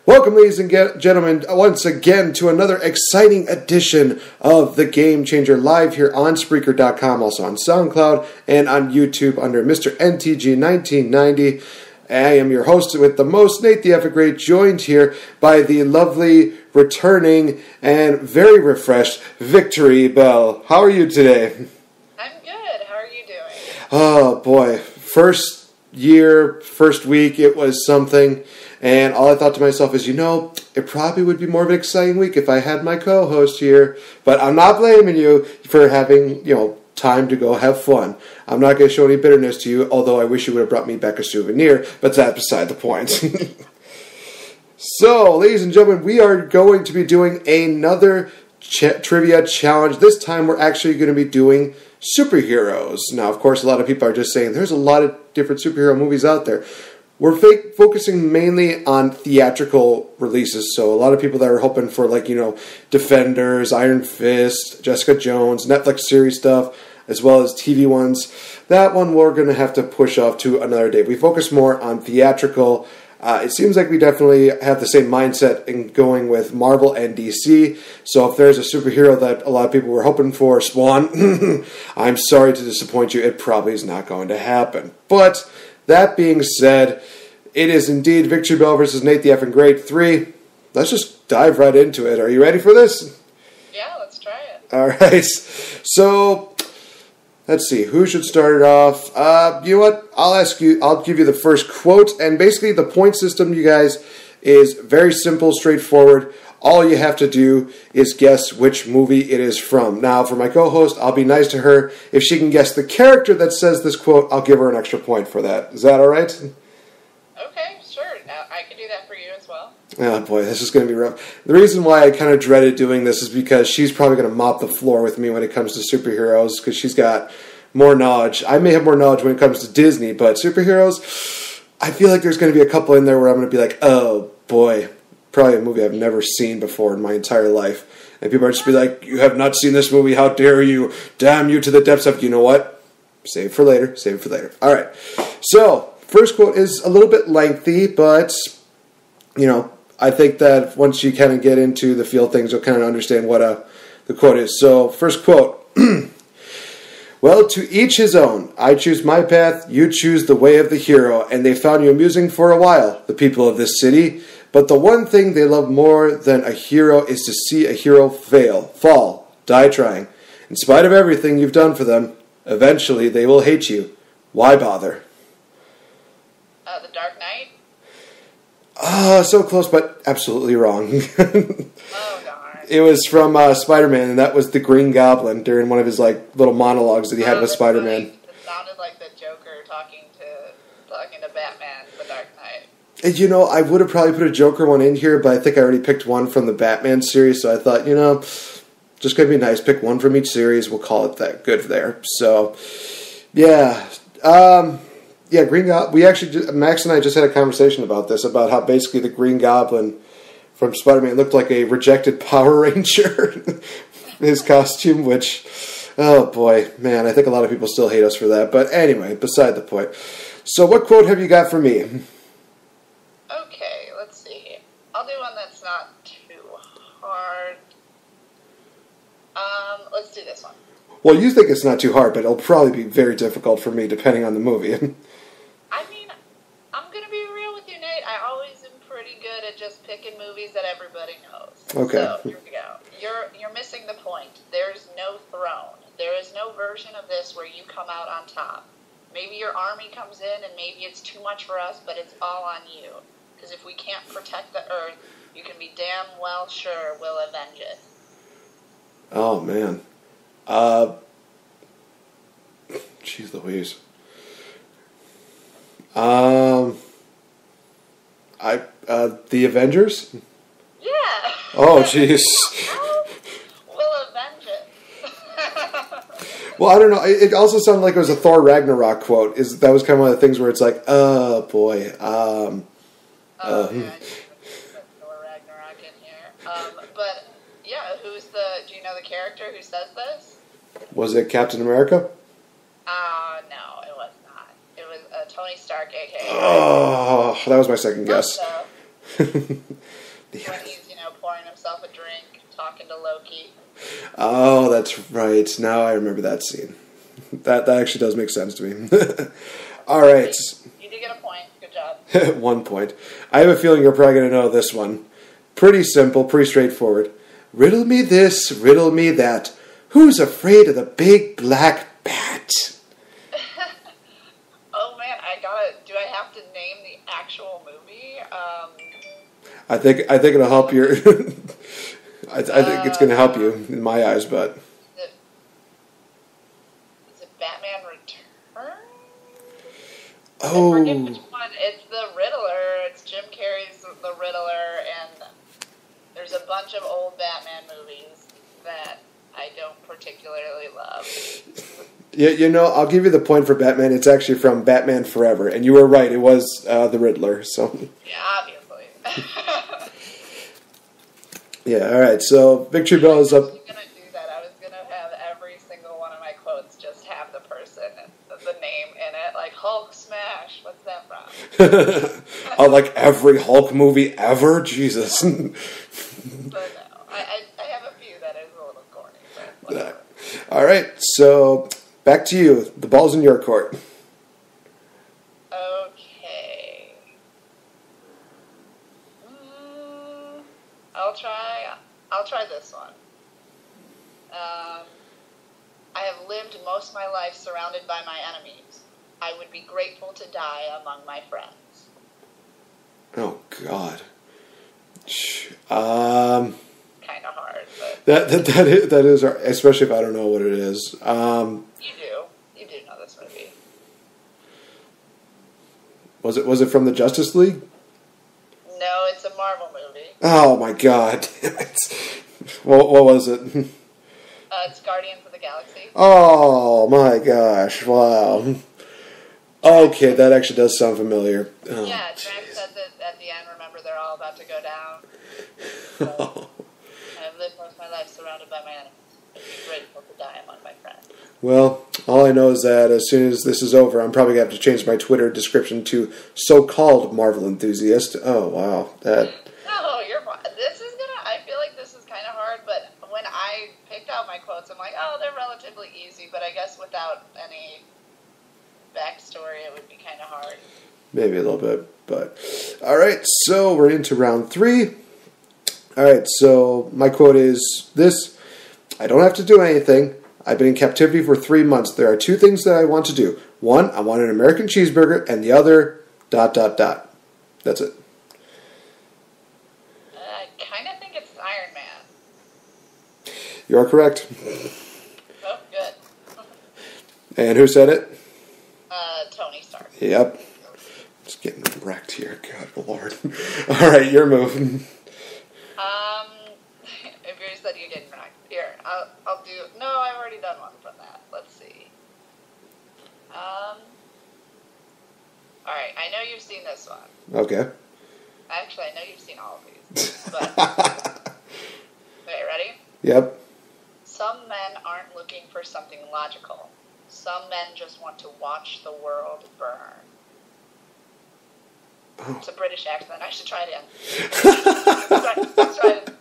Welcome, ladies and gentlemen, once again to another exciting edition of The Game Changer, live here on Spreaker.com, also on SoundCloud, and on YouTube under Mr. NTG1990. I am your host with the most, Nate the Epic Great, joined here by the lovely, returning, and very refreshed VicTori Belle. How are you today? I'm good. How are you doing? Oh, boy. First year, first week, it was something. And all I thought to myself is, it probably would be more of an exciting week if I had my co-host here. But I'm not blaming you for having, time to go have fun. I'm not going to show any bitterness to you, although I wish you would have brought me back a souvenir, but that's beside the point. So, ladies and gentlemen, we are going to be doing another trivia challenge. This time we're actually going to be doing superheroes. Now, of course, a lot of people are just saying there's a lot of different superhero movies out there. We're focusing mainly on theatrical releases, so a lot of people that are hoping for, Defenders, Iron Fist, Jessica Jones, Netflix series stuff, as well as TV ones, that one we're going to have to push off to another day. We focus more on theatrical. It seems like we definitely have the same mindset in going with Marvel and DC, so if there's a superhero that a lot of people were hoping for, Spawn, I'm sorry to disappoint you, it probably is not going to happen. But that being said, it is indeed VicTori Belle versus Nate the Effing Great 3. Let's just dive right into it. Are you ready for this? Yeah, let's try it. All right. So, let's see. Who should start it off? You know what? I'll give you the first quote. And basically, the point system, you guys, is very simple, straightforward. All you have to do is guess which movie it is from. Now, for my co-host, I'll be nice to her. If she can guess the character that says this quote, I'll give her an extra point for that. Is that all right? Okay, sure. Now, I can do that for you as well. Oh, boy, this is going to be rough. The reason why I kind of dreaded doing this is because she's probably going to mop the floor with me when it comes to superheroes, because she's got more knowledge. I may have more knowledge when it comes to Disney, but superheroes, I feel like there's going to be a couple in there where I'm going to be like, oh, boy. Probably a movie I've never seen before in my entire life. And people are just be like, you have not seen this movie, how dare you? Damn you to the depths of... You know what? Save it for later. Save it for later. All right. So, first quote is a little bit lengthy, but, I think that once you kind of get into the feel of things, you'll kind of understand what the quote is. So, first quote. Well, to each his own. I choose my path, you choose the way of the hero, and they found you amusing for a while, the people of this city. But the one thing they love more than a hero is to see a hero fall, die trying. In spite of everything you've done for them, eventually they will hate you. Why bother? The Dark Knight? So close, but absolutely wrong. Oh, darn. It was from Spider-Man, and that was the Green Goblin during one of his little monologues that he had with Spider-Man. It sounded like the Joker talking to Batman, the Dark Knight. And, I would have probably put a Joker one in here, but I think I already picked one from the Batman series, so I thought, just going to be nice. Pick one from each series. We'll call it that good there. So, yeah. Green Goblin. We actually, Max and I just had a conversation about this, about how basically the Green Goblin from Spider-Man looked like a rejected Power Ranger. His costume, which, oh boy, man, I think a lot of people still hate us for that. But anyway, beside the point. So what quote have you got for me? I'll do one that's not too hard. Let's do this one. Well, you think it's not too hard, but it'll probably be very difficult for me, depending on the movie. I mean, I'm going to be real with you, Nate. I always am pretty good at just picking movies that everybody knows. Okay. So, here we go. You're missing the point. There's no throne. There is no version of this where you come out on top. Maybe your army comes in, and maybe it's too much for us, but it's all on you. Because if we can't protect the Earth, you can be damn well sure we'll avenge it. Oh, man. Jeez Louise. The Avengers? Yeah. Oh, jeez. We'll avenge it. Well, I don't know. It also sounded like it was a Thor Ragnarok quote. That was kind of one of the things where it's like, oh, boy. Yeah, I put Thor Ragnarok in here. But, yeah, do you know the character who says this? Was it Captain America? No, it was not. It was Tony Stark, a.k.a. Oh, that was my second guess. When he's, pouring himself a drink, talking to Loki. Oh, that's right. Now I remember that scene. That actually does make sense to me. All right. You did get a point. Good job. 1 point. I have a feeling you're probably going to know this one. Pretty simple, pretty straightforward. Riddle me this, riddle me that. Who's afraid of the big black bat? Oh man, do I have to name the actual movie? I think it'll help your. I think it's going to help you in my eyes, but. Is it Batman Returns? Oh. I forget which one. It's the Riddler. It's Jim Carrey's The Riddler, and there's a bunch of old Batman movies that I don't particularly love. Yeah, I'll give you the point for Batman. It's actually from Batman Forever, and you were right. It was the Riddler. So. Yeah, obviously. Yeah. All right. So VicTori Belle is up. I was gonna do that. I was gonna have every single one of my quotes just have the person, the name in it, like Hulk Smash. What's that from? Oh, like every Hulk movie ever? Jesus. So no, I have a few that is a little corny. But whatever. All right. So back to you. The ball's in your court. Okay. I'll try this one. I have lived most of my life surrounded by my enemies. I would be grateful to die among my friends. Oh God. Kind of hard, but that is, especially if I don't know what it is. You do know this movie. Was it from the Justice League? No, it's a Marvel movie. Oh my God! Damn it. What was it? It's Guardians of the Galaxy. Oh my gosh! Wow. Okay, that actually does sound familiar. Oh, yeah, Drax says it at the end. Remember, they're all about to go down. So, I've lived most of my life surrounded by my enemies. I'd be grateful to die among my friends. Well, all I know is that as soon as this is over, I'm probably going to have to change my Twitter description to so-called Marvel enthusiast. Oh, wow. No, I feel like this is kind of hard, but when I picked out my quotes, I'm like, oh, they're relatively easy, but I guess without any backstory, it would be kind of hard. Maybe a little bit, but... All right, so we're into round 3. All right, so my quote is this. I don't have to do anything. I've been in captivity for 3 months. There are 2 things that I want to do. One, I want an American cheeseburger, and the other, ... That's it. I kind of think it's Iron Man. You're correct. Oh, good. And who said it? Tony Stark. Yep. Just getting wrecked here. God, Lord. All right, your move. If you said you didn't right. Here, I'll do... No, I've already done one from that. Let's see. Alright, I know you've seen this one. Okay. Actually, I know you've seen all of these. But... Okay, ready? Yep. Some men aren't looking for something logical. Some men just want to watch the world burn. Oh. It's a British accent. I should try it again. Let's try it.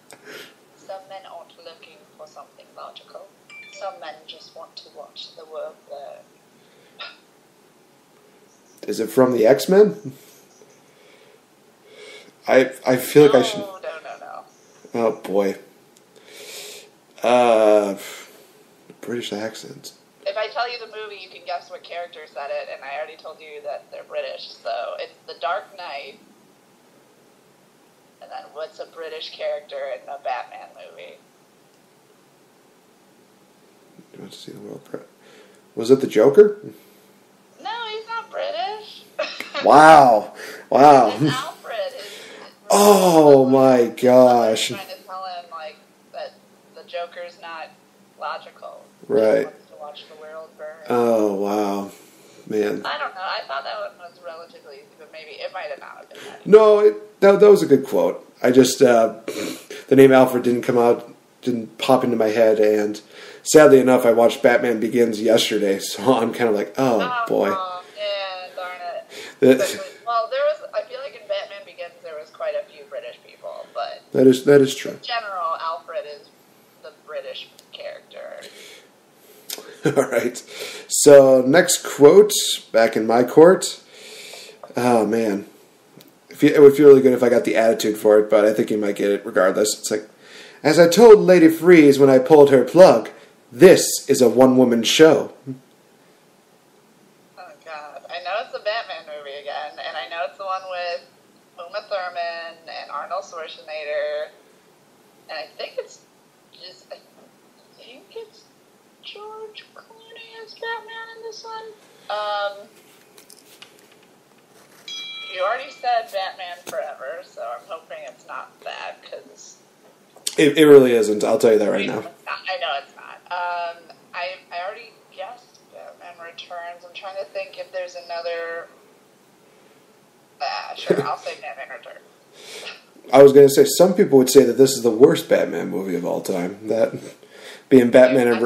Some men aren't looking for something logical. Some men just want to watch the world burn. Is it from the X-Men? I feel like I should... No. Oh, boy. British accents. If I tell you the movie, you can guess what character said it, and I already told you that they're British, so it's The Dark Knight. And then what's a British character in a Batman movie? You want to see the world? Was it the Joker? No, he's not British. Wow. It's Alfred. Oh my gosh. Trying to tell him that the Joker's not logical. Right. He wants to watch the world burn. Oh wow, man. I don't know. I thought that one was relatively easy, but maybe it might have not been that easy. No, that was a good quote. I just the name Alfred didn't pop into my head, and sadly enough, I watched Batman Begins yesterday, so I'm kind of like, oh boy. Yeah, darn it. I I feel like in Batman Begins there was quite a few British That is true. In general, Alfred is the British character. All right. So, next quote, back in my court. Oh, man. It would feel really good if I got the attitude for it, but I think you might get it regardless. It's like, as I told Lady Freeze when I pulled her plug, this is a one-woman show. Oh, God. I know it's a Batman movie again, and I know it's the one with Uma Thurman and Arnold Schwarzenegger, and I think it's George Clooney as Batman in this one. You already said Batman Forever, so I'm hoping it's not that, because... It really isn't. I'll tell you that right now. I know it's not. I already guessed Batman Returns. I'm trying to think if there's another... sure, I'll say Batman Returns. I was going to say, some people would say that this is the worst Batman movie of all time. That being Batman I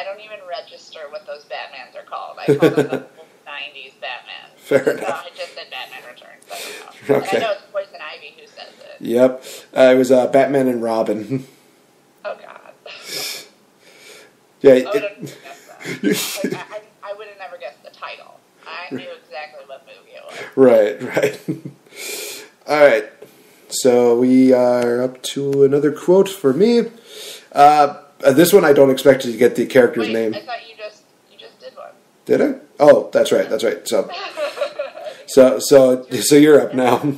don't even register what those Batmans are called. I call them the 90s Batman. Fair enough. I just said Batman Returns. I don't know. Okay. And I know it's Poison Ivy who says it. Yep. It was Batman and Robin. Oh, God. Yeah. I would have guessed that. I would have never guessed the title. I knew exactly what movie it was. Right. All right. So we are up to another quote for me. This one I don't expect you to get the character's name. I thought you just did one. Did I? Oh, that's right. So you're up now. Okay.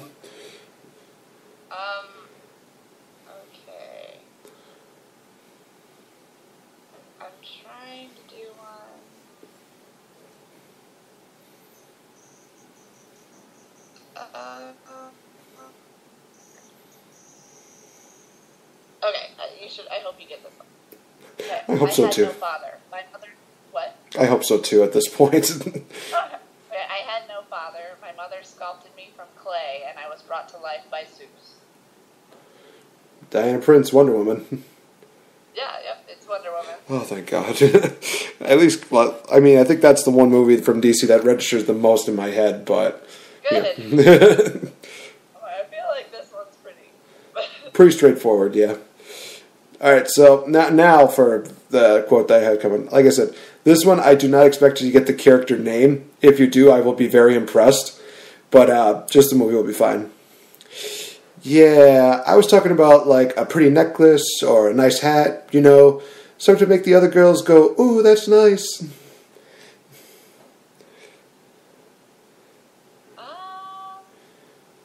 I'm trying to do one. Okay, I hope you get this one. Okay. I hope so too. I had no father. My mother. What? I hope so too. At this point. Okay. I had no father. My mother sculpted me from clay, and I was brought to life by Zeus. Diana Prince, Wonder Woman. Yeah, yep, it's Wonder Woman. Oh, thank God. At least, well, I mean, I think that's the one movie from DC that registers the most in my head, but... Good. Yeah. I feel like this one's pretty straightforward, yeah. All right, so now for the quote that I had coming. Like I said, this one I do not expect you to get the character name. If you do, I will be very impressed. But just the movie will be fine. Yeah, I was talking about like a pretty necklace or a nice hat, something to make the other girls go, "Ooh, that's nice."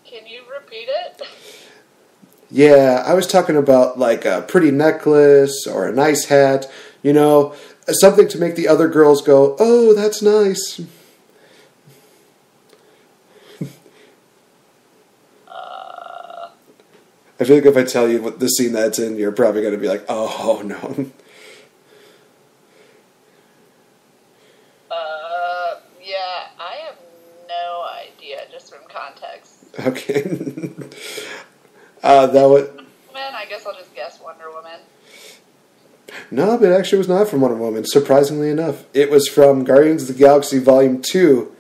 Can you repeat it? Yeah, I was talking about like a pretty necklace or a nice hat, something to make the other girls go, "Oh, that's nice." I feel like if I tell you what the scene that's in, you're probably going to be like, "Oh, no." Yeah, I have no idea, just from context. Okay. That was... Woman? I guess I'll just guess Wonder Woman. No, but it actually was not from Wonder Woman, surprisingly enough. It was from Guardians of the Galaxy Volume 2.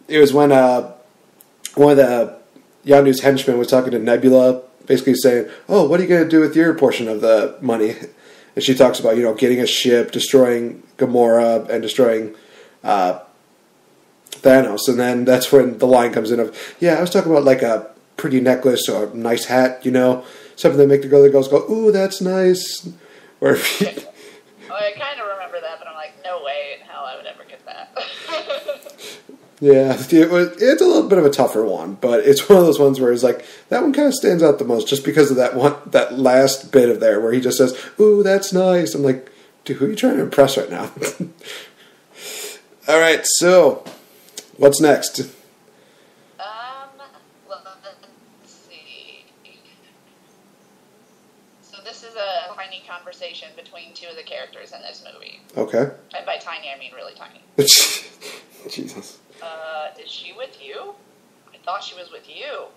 It was when one of the Yondu's henchmen was talking to Nebula, basically saying, "Oh, what are you going to do with your portion of the money?" And she talks about, getting a ship, destroying Gamora, and destroying Thanos. And then that's when the line comes in of, "Yeah, I was talking about like a pretty necklace or a nice hat, something that make the girls go, 'Ooh, that's nice.'" Or I kind of remember that, but I'm like, no way in hell I would ever get that. Yeah, it's a little bit of a tougher one, but it's one of those ones where it's like, that one kind of stands out the most just because of that last bit of there where he just says, "Ooh, that's nice." I'm like, dude, who are you trying to impress right now? All right, so what's next? Let's see. So this is a tiny conversation between two of the characters in this movie. Okay. And by tiny, I mean really tiny. Jesus. Is she with you? I thought she was with you.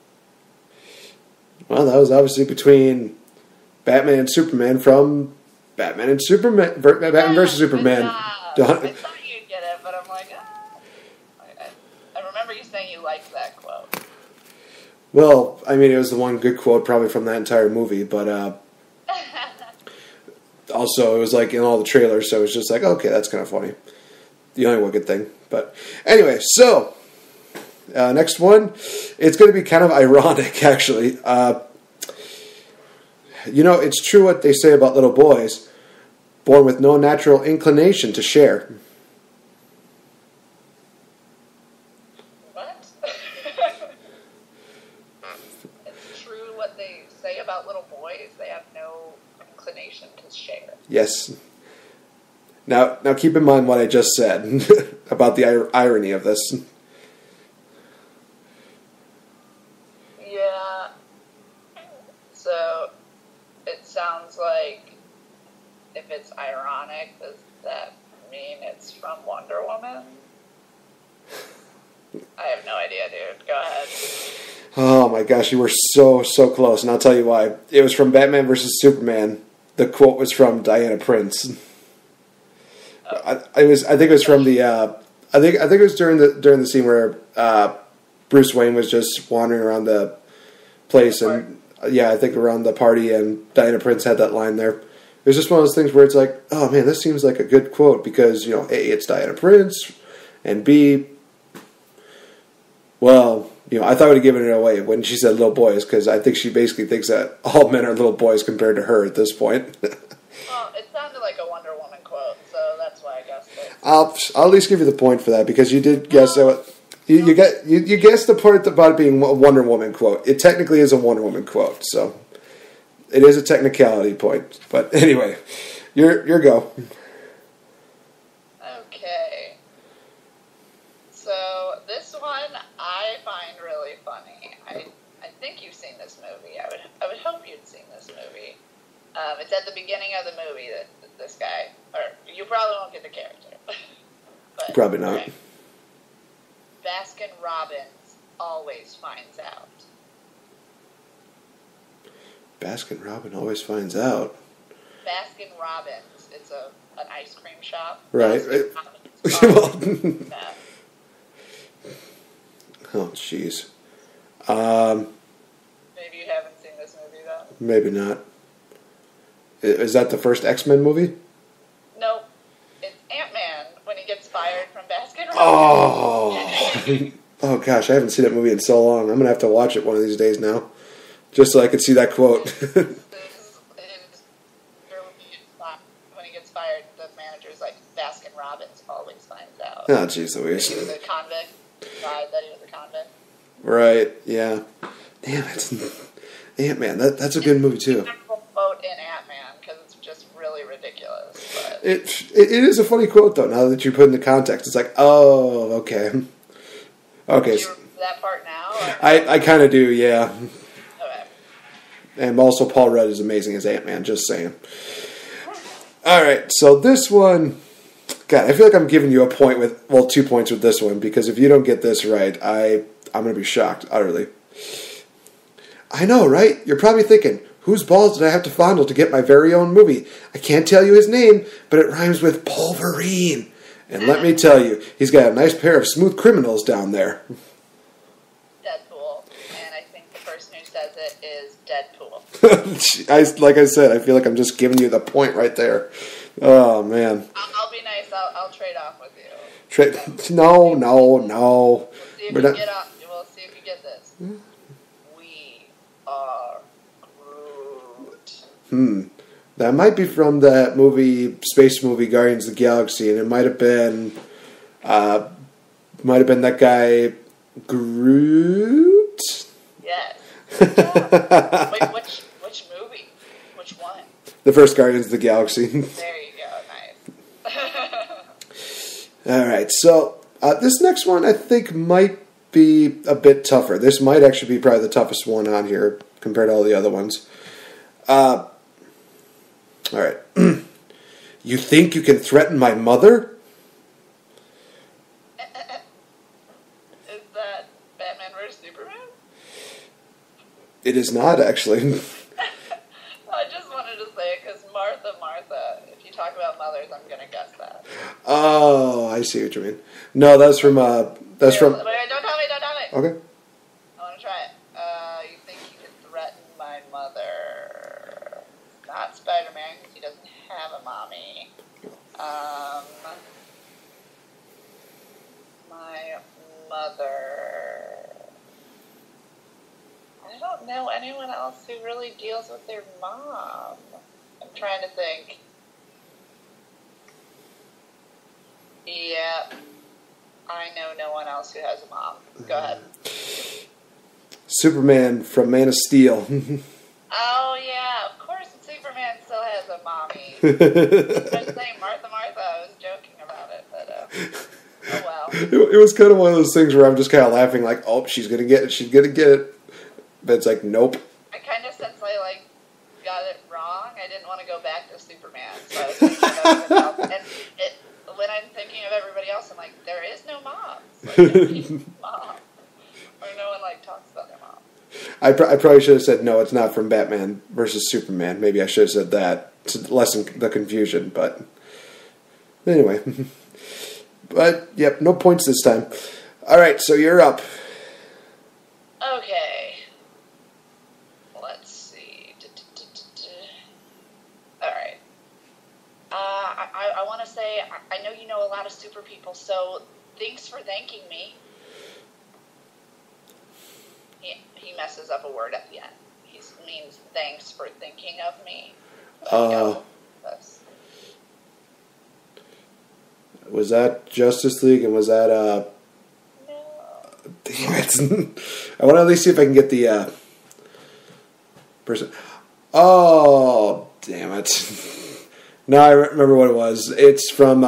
Well, that was obviously between Batman and Superman from Batman and Superman, Batman versus Superman. I thought you'd get it, but I'm like, I remember you saying you liked that quote. Well, I mean, it was the one good quote probably from that entire movie, but also it was like in all the trailers, so it was just like, okay, that's kind of funny. The only one good thing. But anyway, so next one, it's going to be kind of ironic, actually. It's true what they say about little boys, born with no natural inclination to share. What? It's true what they say about little boys. They have no inclination to share. Yes. Now keep in mind what I just said about the irony of this. Yeah. So it sounds like if it's ironic, does that mean it's from Wonder Woman? I have no idea, dude. Go ahead. Oh my gosh, you were so close, and I'll tell you why. It was from Batman vs. Superman. The quote was from Diana Prince. Oh. I think it was from the. I think it was during the scene where Bruce Wayne was just wandering around the place, and I think around the party, and Diana Prince had that line there. It was just one of those things where it's like, oh man, this seems like a good quote because A, it's Diana Prince, and B, well, I thought I would have given it away when she said little boys, because I think she basically thinks that all men are little boys compared to her at this point. Well, it sounded like a Wonder Woman quote, so that's why I guessed it. I'll at least give you the point for that, because you did guess that. You guessed the part about it being a Wonder Woman quote. It technically is a Wonder Woman quote, so it is a technicality point. But anyway, your go. Okay. So this one I find really funny. I think you've seen this movie. I would hope you'd seen this movie. It's at the beginning of the movie that this guy, or you probably won't get the character. But, probably not. Right. Baskin Robbins always finds out. Baskin Robbins always finds out. Baskin Robbins. It's an ice cream shop. Right. Oh, jeez. Maybe you haven't seen this movie, though. Maybe not. Is that the first X-Men movie? Nope. It's Ant-Man when he gets fired from Baskin Robbins. Oh. Oh, gosh, I haven't seen that movie in so long. I'm going to have to watch it one of these days now, just so I can see that quote. When he gets fired, the manager's like, Baskin Robbins always finds out. Oh, jeez Louise. He was a convict. Lied that he was a convict. Right, yeah. Damn it. Ant-Man, that's a good movie, too. Quote in Ant-Man, because it's just really ridiculous. But It is a funny quote, though, now that you put it in the context. It's like, oh, okay. Okay. Do you remember that part now? I kind of do, yeah. Okay. And also Paul Rudd is amazing as Ant-Man, just saying. Alright, so this one... God, I feel like I'm giving you 2 points with this one, because if you don't get this right, I'm going to be shocked, utterly. I know, right? You're probably thinking, whose balls did I have to fondle to get my very own movie? I can't tell you his name, but it rhymes with Pulverine. And let me tell you, he's got a nice pair of smooth criminals down there. Deadpool. And I think the person who says it is Deadpool. Like I said, I feel like I'm just giving you the point right there. Oh, man. I'll be nice. I'll trade off with you. No. We'll see if you get this. We are Groot. That might be from that space movie Guardians of the Galaxy, and it might have been that guy Groot. Yes. Yeah. Wait, which movie? Which one? The first Guardians of the Galaxy. There you go. Nice. All right, so this next one I think might be a bit tougher. This might actually be probably the toughest one on here compared to all the other ones. All right. You think you can threaten my mother? Is that Batman vs. Superman? It is not, actually. I just wanted to say it because Martha, if you talk about mothers, I'm going to guess that. Oh, I see what you mean. No, that's from... Wait, don't tell me. Okay. I want to try it. anyone else who really deals with their mom. I'm trying to think. Yeah, I know no one else who has a mom. Go ahead. Superman from Man of Steel. Oh, yeah, of course Superman still has a mommy. I was saying Martha, I was joking about it, but oh well. It was kind of one of those things where I'm just kind of laughing like, oh, she's going to get it, she's going to get it. But it's like, nope. I kind of, since I, got it wrong, I didn't want to go back to Superman, so I was thinking of everything else. And when I'm thinking of everybody else, I'm like, there is no mom. Nobody's mom. Or no one, talks about their mom. I probably should have said, no, it's not from Batman versus Superman. Maybe I should have said that to lessen the confusion, but anyway. But, yep, no points this time. All right, so you're up. Okay. Let's see. All right. I want to say, I know you know a lot of super people, so thanks for thanking me. He messes up a word at the end. He means thanks for thinking of me. Was that Justice League, and was that No. Damn it! I want to at least see if I can get the person. Oh, damn it! No, I remember what it was. It's from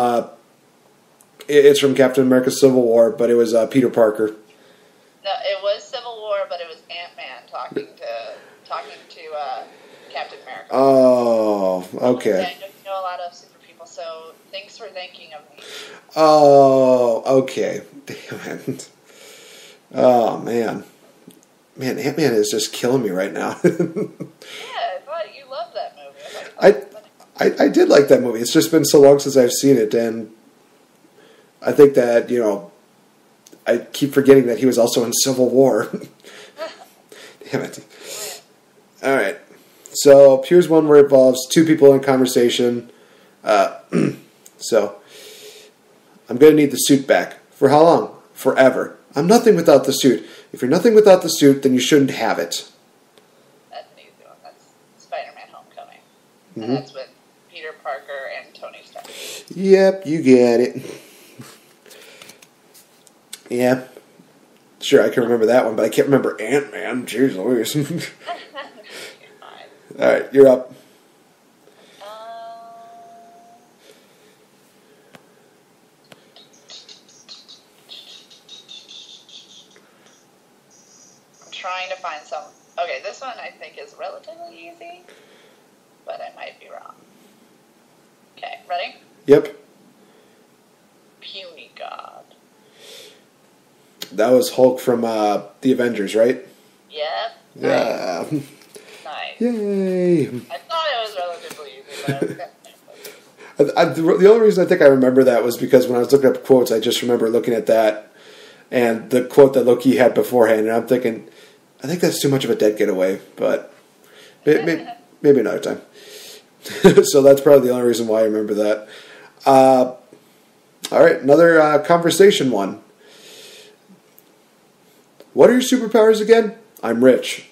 Captain America: Civil War, but it was Peter Parker. No, it was Civil War, but it was Ant-Man talking to Captain America. Oh, okay. I know a lot of super people, so thanks for thinking of me. Oh, okay. Damn it. Oh, man. Man, Ant-Man is just killing me right now. Yeah, I thought you loved that movie. I did like that movie. It's just been so long since I've seen it, and I think that, I keep forgetting that he was also in Civil War. Damn it. All right. So here's one where it involves two people in conversation. So I'm going to need the suit back. For how long? Forever. I'm nothing without the suit. If you're nothing without the suit, then you shouldn't have it. That's an easy one. That's Spider-Man Homecoming. Mm-hmm. And that's with Peter Parker and Tony Stark. Yep, you get it. Yeah. Sure, I can remember that one, but I can't remember Ant-Man. Jeez Louise. All right, you're up. I'm trying to find some. Okay, this one I think is relatively easy, but I might be wrong. Okay, ready? Yep. Puny God. That was Hulk from the Avengers, right? Yep. Yeah. Nice. Yay. I thought it was relatively easy, but I was the only reason I think I remember that was because when I was looking up quotes, I just remember looking at that and the quote that Loki had beforehand, and I'm thinking, I think that's too much of a dead giveaway, but maybe another time. So that's probably the only reason why I remember that. All right, another conversation one. What are your superpowers again? I'm rich.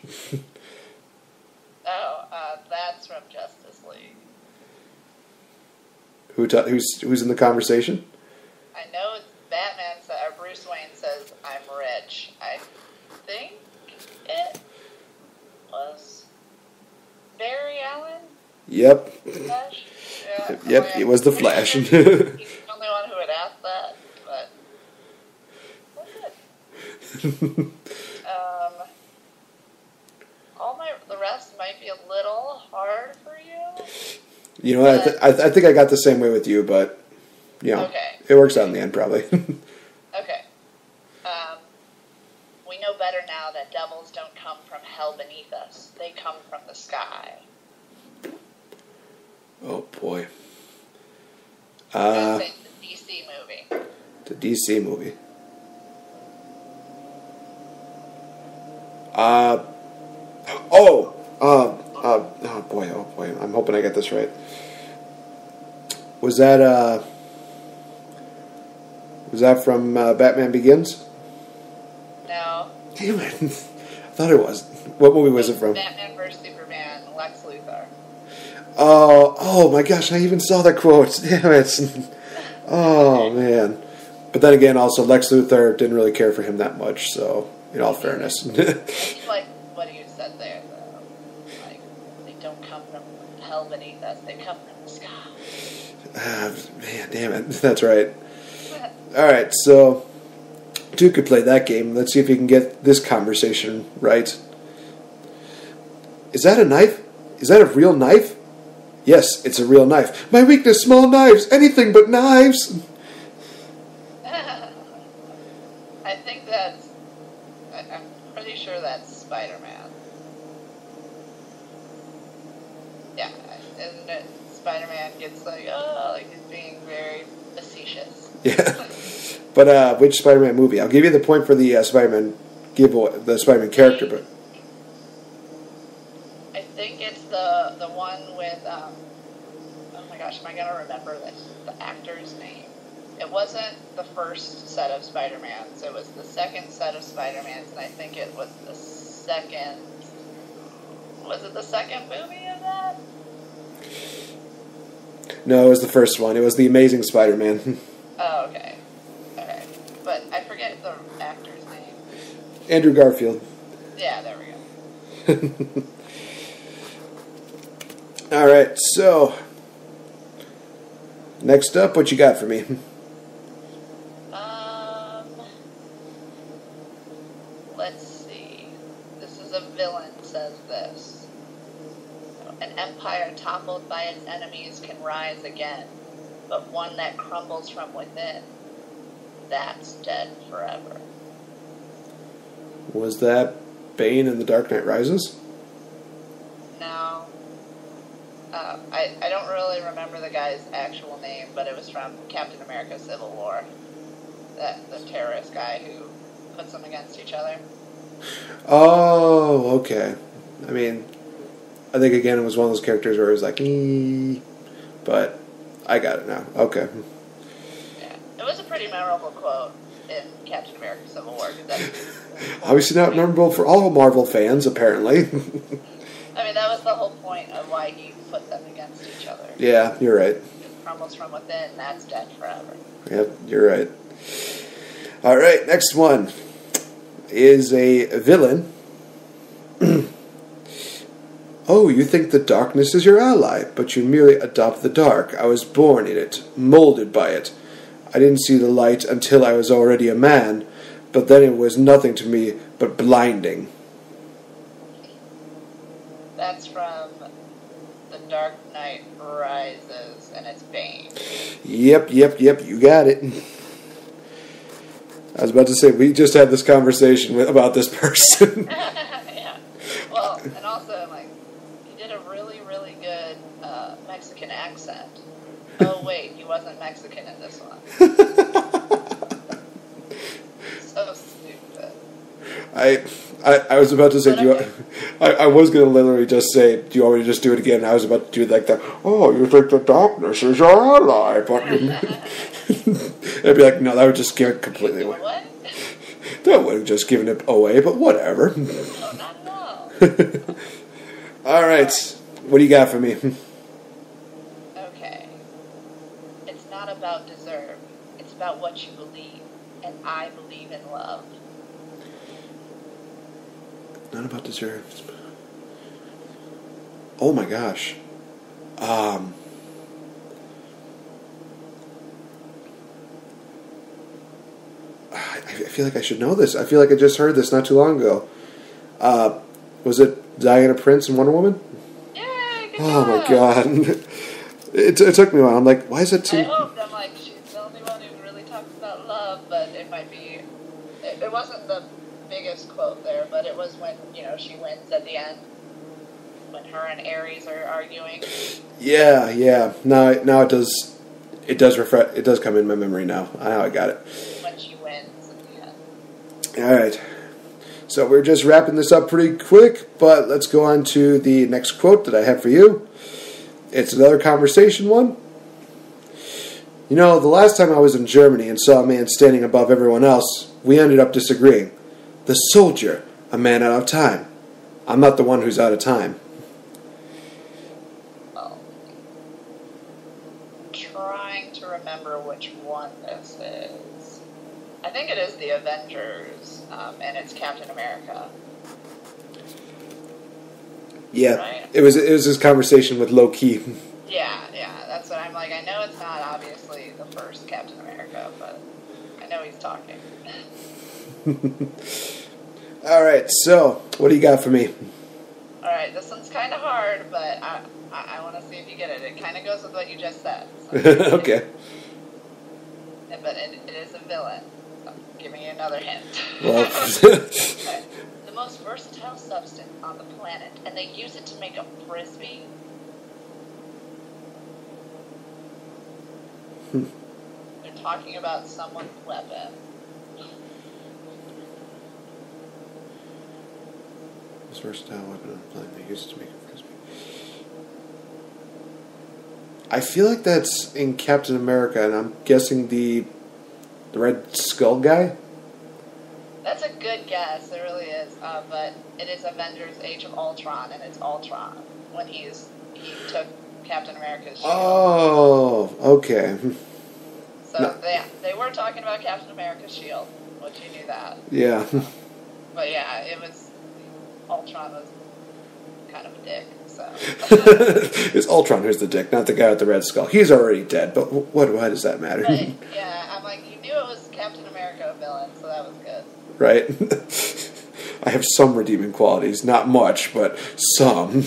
That's from Justice League. Who's in the conversation? I know it's Batman, or Bruce Wayne says, I'm rich. I think it was Barry Allen? Yep. Flash? Yeah, yep, it was the Flash. He's the only one who had asked that, but that's it. The rest might be a little hard for you. You know what? I think I got the same way with you, but okay. It works out in the end, probably. Okay. We know better now that devils don't come from hell beneath us. They come from the sky. Oh, boy. Say the DC movie. The DC movie. Oh boy. I'm hoping I get this right. Was that from Batman Begins? No. Damn it. I thought it was. What movie was it from? Batman vs. Superman, Lex Luthor. Oh my gosh, I even saw that quote. Damn it. Oh, man. But then again, also, Lex Luthor didn't really care for him that much, so, in all fairness. Like what you said there, though. Like, they don't come from hell beneath us, they come from the sky. Man, damn it. That's right. Alright, so, two could play that game. Let's see if you can get this conversation right. Is that a knife? Is that a real knife? Yes, it's a real knife. My weakness, small knives. Anything but knives. I think that's... I'm pretty sure that's Spider-Man. Yeah, isn't it? Spider-Man gets like, he's being very facetious. Yeah. But which Spider-Man movie? I'll give you the point for the Spider-Man character, but I think it's the one with oh my gosh, am I gonna remember the actor's name? It wasn't the first set of Spider-Mans, it was the second set of Spider-Mans, and I think it was the second movie of that? No, it was the first one. It was The Amazing Spider-Man. Oh, okay. But I forget the actor's name. Andrew Garfield. Yeah, there we go. Alright, so next up, what you got for me? Let's see. This is a villain says this. An empire toppled by its enemies can rise again, but one that crumbles from within, that's dead forever. Was that Bane in The Dark Knight Rises? No. I don't really remember the guy's actual name, but it was from Captain America Civil War. The terrorist guy who puts them against each other. Oh, okay. I mean, I think again it was one of those characters where it was like, but I got it now. Okay. Yeah, it was a pretty memorable quote in Captain America Civil War. Obviously not memorable for all Marvel fans, apparently. I mean, that was the whole point of why he put them against each other. Yeah, you're right. It crumbles from within, that's dead forever. Yep, you're right. All right, next one is a villain. Oh, you think the darkness is your ally, but you merely adopt the dark. I was born in it, molded by it. I didn't see the light until I was already a man, but then it was nothing to me but blinding. That's from The Dark Knight Rises, and it's Bane. Yep, you got it. I was about to say, we just had this conversation about this person. Yeah. Well, and also, like, he did a really, really good Mexican accent. Oh, wait, he wasn't Mexican in this one. So stupid. I was about to say, I was going to literally just say, do you want me to just do it again? And I was about to do like that, oh, you think the darkness is your ally, but... I'd be like, no, that would just give it completely away. What? That would have just given it away, but whatever. No, not at all. All right, what do you got for me? Okay. It's not about deserve. It's about what you believe. And I believe in love. Not about deserve. Oh my gosh. I feel like I should know this. I feel like I just heard this not too long ago. Was it Diana Prince and Wonder Woman? Yay, good Oh job. my god. It took me a while. I'm like, why is it too... I hoped. I'm like, she's the only one who really talks about love, but it might be... It wasn't the biggest quote there, but it was when, she wins at the end. When her and Ares are arguing. Yeah. Now it does come in my memory now. I got it. When she wins at the end. Alright. So we're just wrapping this up pretty quick, but let's go on to the next quote that I have for you. It's another conversation one. The last time I was in Germany and saw a man standing above everyone else, we ended up disagreeing. The soldier, a man out of time. I'm not the one who's out of time. Well, I'm trying to remember which one this is. I think it is the Avengers, and it's Captain America. Yeah, right? It was his conversation with Loki. Yeah, that's what I'm like. I know it's not obviously the first Captain America, but I know he's talking. All right, so what do you got for me? All right, this one's kind of hard, but I want to see if you get it. It kind of goes with what you just said. So Okay. But it is a villain. So I'm giving you another hint. Well. Okay. The most versatile substance on the planet, and they use it to make a frisbee. They're talking about someone's weapon. Most versatile weapon on the planet, they use it to make a frisbee. I feel like that's in Captain America, and I'm guessing the Red Skull guy? That's a good guess, it really is. But it is Avengers Age of Ultron, and it's Ultron when he took Captain America's shield. Oh, okay. So no. they were talking about Captain America's shield, which you knew that. Yeah. But yeah, it was Ultron was kind of a dick. So it's Ultron who's the dick, not the guy with the Red Skull. He's already dead, but why does that matter? But, yeah, I'm like, you knew it was Captain America villain, so that was good. Right? I have some redeeming qualities. Not much, but some.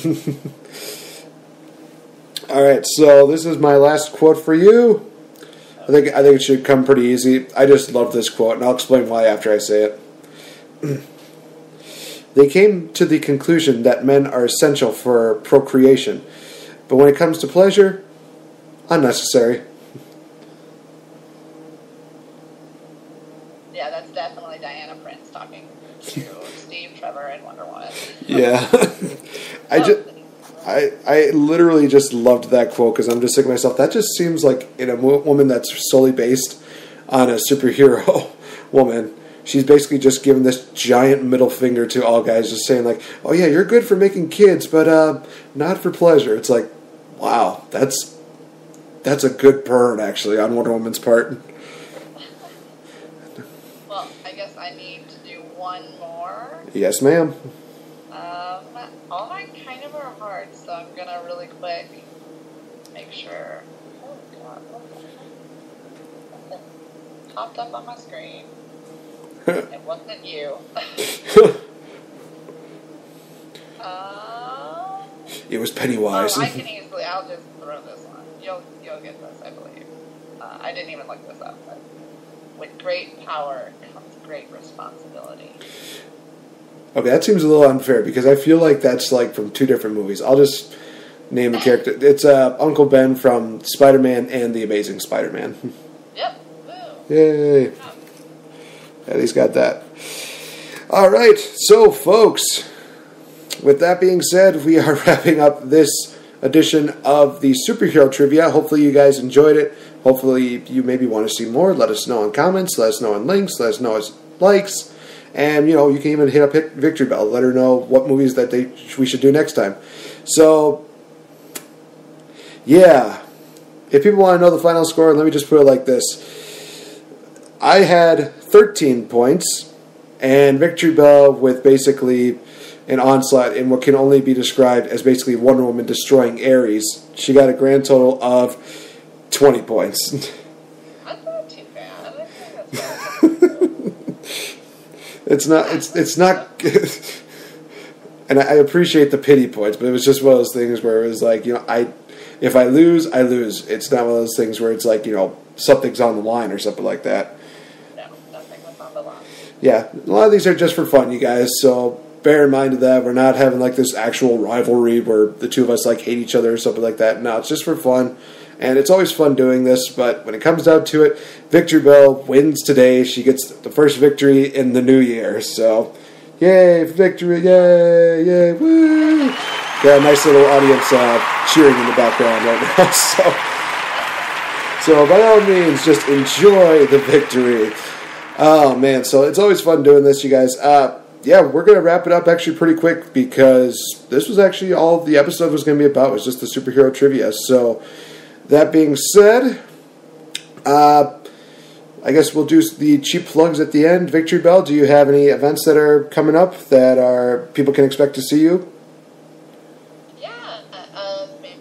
Alright, so this is my last quote for you. I think it should come pretty easy. I just love this quote, and I'll explain why after I say it. They came to the conclusion that men are essential for procreation, but when it comes to pleasure, unnecessary. Yeah, that's definitely Diana Prince talking to Steve Trevor and Wonder Woman. Yeah. I literally just loved that quote because I'm just thinking to myself, that just seems like in a woman that's solely based on a superhero woman. She's basically just giving this giant middle finger to all guys, just saying like, oh yeah, you're good for making kids, but not for pleasure. It's like, wow, that's a good burn, actually, on Wonder Woman's part. Well, I guess I need to do one more. Yes, ma'am. All mine kind of are hard, so I'm gonna really quick make sure. Oh God, what popped up on my screen. It wasn't you. It was Pennywise. Oh, I'll just throw this one. You'll get this, I believe. I didn't even look this up, but with great power comes great responsibility. Okay, that seems a little unfair because I feel like that's like from two different movies. I'll just name a character. It's Uncle Ben from Spider-Man and The Amazing Spider-Man. Yep. Woo. Yay. Yeah. At least got that. All right, so folks, with that being said, we are wrapping up this edition of the superhero trivia. Hopefully you guys enjoyed it. Hopefully you maybe want to see more. Let us know in comments. Let us know in links. Let us know as likes. And, you can even hit up VicTori Belle. Let her know what movies that we should do next time. So, yeah. If people want to know the final score, let me just put it like this. I had 13 points, and VicTori Belle with basically an onslaught in what can only be described as basically Wonder Woman destroying Ares. She got a grand total of 20 points. That's not too bad. I think that's It's not, and I appreciate the pity points, but it was just one of those things where it was like, if I lose, I lose. It's not one of those things where it's like, something's on the line or something like that. No, nothing was on the line. Yeah, a lot of these are just for fun, you guys, so bear in mind that we're not having like this actual rivalry where the two of us like hate each other or something like that. No, it's just for fun. And it's always fun doing this, but when it comes down to it, VicTori Belle wins today. She gets the first victory in the new year. So, yay, victory, yay, yay, woo! Got a nice little audience cheering in the background right now. So by all means, just enjoy the victory. Oh, man, so it's always fun doing this, you guys. yeah, we're going to wrap it up actually pretty quick because this was actually all the episode was going to be about, was just the superhero trivia. So, that being said, I guess we'll do the cheap plugs at the end. VicTori Belle, do you have any events that are coming up that people can expect to see you? Yeah,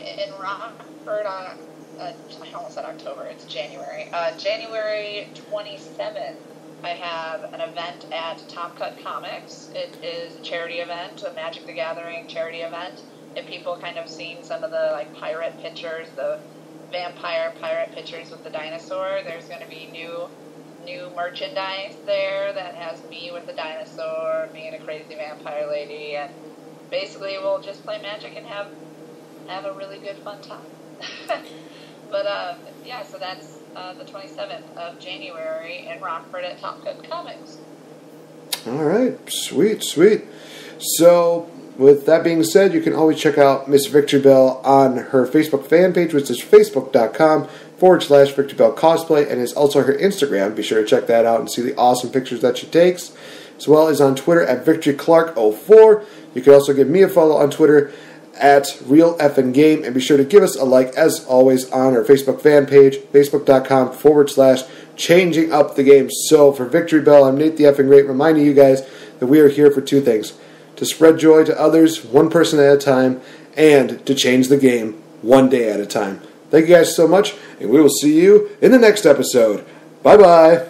in Rockford on, I almost said October, it's January. January 27th, I have an event at Top Cut Comics. It is a charity event, a Magic the Gathering charity event. If people kind of seen some of the like pirate pictures, the vampire pirate pictures with the dinosaur, there's going to be new merchandise there that has me with the dinosaur, me and a crazy vampire lady, and basically we'll just play Magic and have a really good fun time. But yeah, so that's the 27th of January in Rockford at Top Cut Comics. All right, sweet. So, with that being said, you can always check out Miss VicTori Belle on her Facebook fan page, which is facebook.com/VictoriBelleCosplay, and is also her Instagram. Be sure to check that out and see the awesome pictures that she takes, as well as on Twitter at VictoryClark04. You can also give me a follow on Twitter at RealFNGame, and be sure to give us a like, as always, on our Facebook fan page, facebook.com/Changing Up the Game. So, for VicTori Belle, I'm Nate the Effing Great, reminding you guys that we are here for two things: to spread joy to others, one person at a time, and to change the game one day at a time. Thank you guys so much, and we will see you in the next episode. Bye-bye.